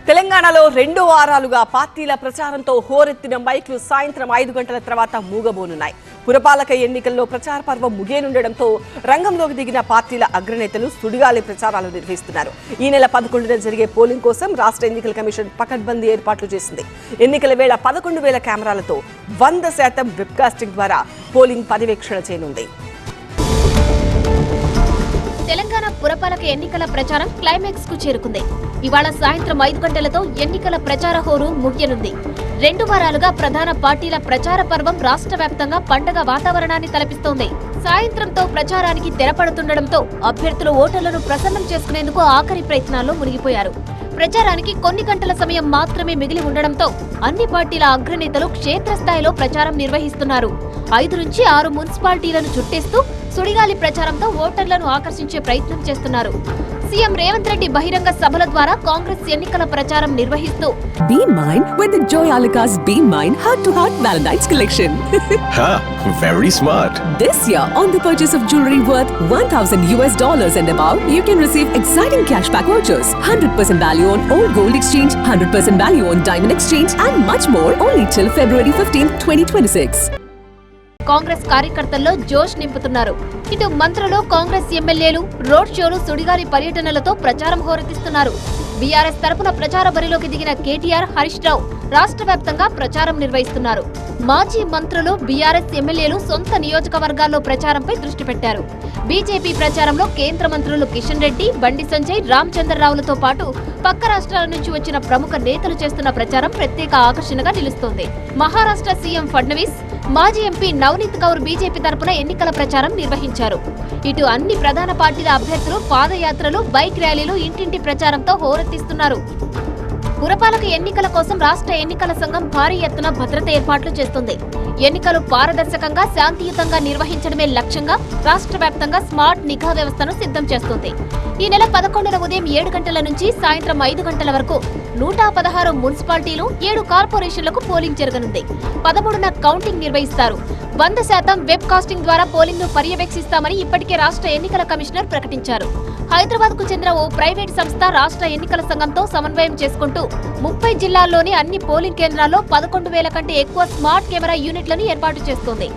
తెలంగాణలో 2 వారాలుగా పార్టీల ప్రచారంతో హోరెత్తిన మైక్లు సాయంత్రం 5 గంటల తర్వాత మూగబోనున్నాయి. పురపాలక ఎన్నికల్లో ప్రచార పర్వం ముగియనుండడంతో రంగంలోకి దిగిన పార్టీల అగ్రనేతలు సుడిగాలి ప్రచారాలు నిర్వహిస్తున్నారు. ఈ నెల 11న జరిగే పోలింగ్ కోసం రాష్ట్ర ఎన్నికల కమిషన్ పకడ్బందీ ఏర్పాట్లు చేసింది. ఎన్నికల వేళ 11,000 కెమెరాలతో 100% వెబ్కాస్టింగ్ ద్వారా పోలింగ్ పర్యవేక్షణ చేయనుంది. తెలంగాణ పురపాలక ఎన్నికల ప్రచారం క్లైమాక్స్ కు చేరుకుంది. ఇవాళ సాయంత్రం 5 గంటలతో ఎన్నికల ప్రచార హోరు ముగియనుంది. 2 వారాలుగా ప్రధాన పార్టీల ప్రచార పర్వం రాష్ట్ర వ్యాప్తంగా పండగ వాతావరణాన్ని తలపిస్తోంది. సాయంత్రంతో ప్రచారానికి తెరపడుతుండటంతో అభ్యర్థులు ఓటర్లను ప్రసన్నం చేసుకునేందుకు ఆఖరి ప్రయత్నాల్లో మునిగిపోయారు. ప్రచారానికి కొన్ని గంటల సమయం మాత్రమే మిగిలి ఉండడంతో అన్ని పార్టీల అగ్రనేతలు క్షేత్రస్థాయిలో ప్రచారం నిర్వహిస్తున్నారు. 5 నుంచి 6 మున్సిపాలిటీలను చుట్టేస్తూ సుడిగాలి ప్రచారంతో ఓటర్లను ఆకర్షించే ప్రయత్నం చేస్తున్నారు. సీఎం రేవంత్ రెడ్డి బహిరంగ సభల ద్వారా కాంగ్రెస్ ఎన్నికల ప్రచారం నిర్వహిస్తూ Be mine with the Joyalika's Be Mine Heart to Heart Valentine's collection. Ha, very smart. This year, on the purchase of jewelry worth $1,000 and above, you can receive exciting cashback vouchers, 100% value on old gold exchange, 100% value on diamond exchange, and much more only till February 15, 2026. Congress కార్యకర్తల్లో జోష్ నింపుతున్నారు. ఇటు మంత్రులు, కాంగ్రెస్ ఎమ్మెల్యేలు road షోలు, సుడిగాలి పర్యటనలతో ప్రచారం హోరెత్తిస్తున్నారు. BRS తరపున ప్రచార బరిలోకి దిగిన కేటీఆర్, హరీష్ రావు రాష్ట్ర వ్యాప్తంగా ప్రచారం నిర్వహిస్తున్నారు. మాజీ మంత్రులు, బీఆర్ఎస్ ఎమ్మెల్యేలు సొంత నియోజకవర్గాల్లో ప్రచారంపై దృష్టి పెట్టారు. బీజేపీ ప్రచారంలో కేంద్ర మంత్రులు కిషన్ రెడ్డి, బండి సంజయ్, రామచంద్రరావులతో పాటు పక్క రాష్ట్రాల నుంచి వచ్చిన ప్రముఖ నేతలు చేస్తున్న ప్రచారం ప్రత్యేక ఆకర్షణగా నిలుస్తోంది. మహారాష్ట్ర సీఎం ఫడ్నవీస్, మాజీ ఎంపీ నవనీత్ కౌర్ బీజేపీ తరపున ఎన్నికల ప్రచారం నిర్వహించారు. ఇటు అన్ని ప్రధాన పార్టీల అభ్యర్థులు పాదయాత్రలు, బైక్ ర్యాలీలు, ఇంటింటి ప్రచారంతో హోరెత్తిస్తున్నారు. పురపాలక ఎన్నికల కోసం రాష్ట్ర ఎన్నికల సంఘం భారీ ఎత్తున భద్రత ఏర్పాట్లు చేస్తుంది. ఎన్నికలు పారదర్శకంగా, శాంతియుతంగా నిర్వహించడమే లక్ష్యంగా రాష్ట్ర వ్యాప్తంగా స్మార్ట్ నిఘా వ్యవస్థను సిద్ధం చేస్తుంది. ఈ నెల 11న ఉదయం 7 గంటల నుంచి సాయంత్రం 5 గంటల వరకు 116 మున్సిపాలిటీలు, 7 కార్పొరేషన్లకు పోలింగ్ జరగనుంది. 13న కౌంటింగ్ నిర్వహిస్తారు. 100% వెబ్ కాస్టింగ్ ద్వారా పోలింగ్ ను పర్యవేక్షిస్తామని ఇప్పటికే రాష్ట్ర ఎన్నికల కమిషనర్ ప్రకటించారు. హైదరాబాద్ కు చెందిన ఓ ప్రైవేట్ సంస్థ రాష్ట్ర ఎన్నికల సంఘంతో సమన్వయం చేసుకుంటూ 30 జిల్లాల్లోని అన్ని పోలింగ్ కేంద్రాల్లో 11,000 కంటే ఎక్కువ స్మార్ట్ కెమెరా యూనిట్లను ఏర్పాటు చేస్తోంది.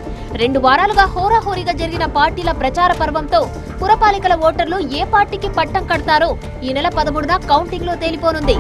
2 వారాలుగా హోరాహోరీగా జరిగిన పార్టీల ప్రచార పర్వంతో పురపాలికల ఓటర్లు ఏ పార్టీకి పట్టం కడతారో ఈ నెల 13న కౌంటింగ్ లో తేలిపోనుంది.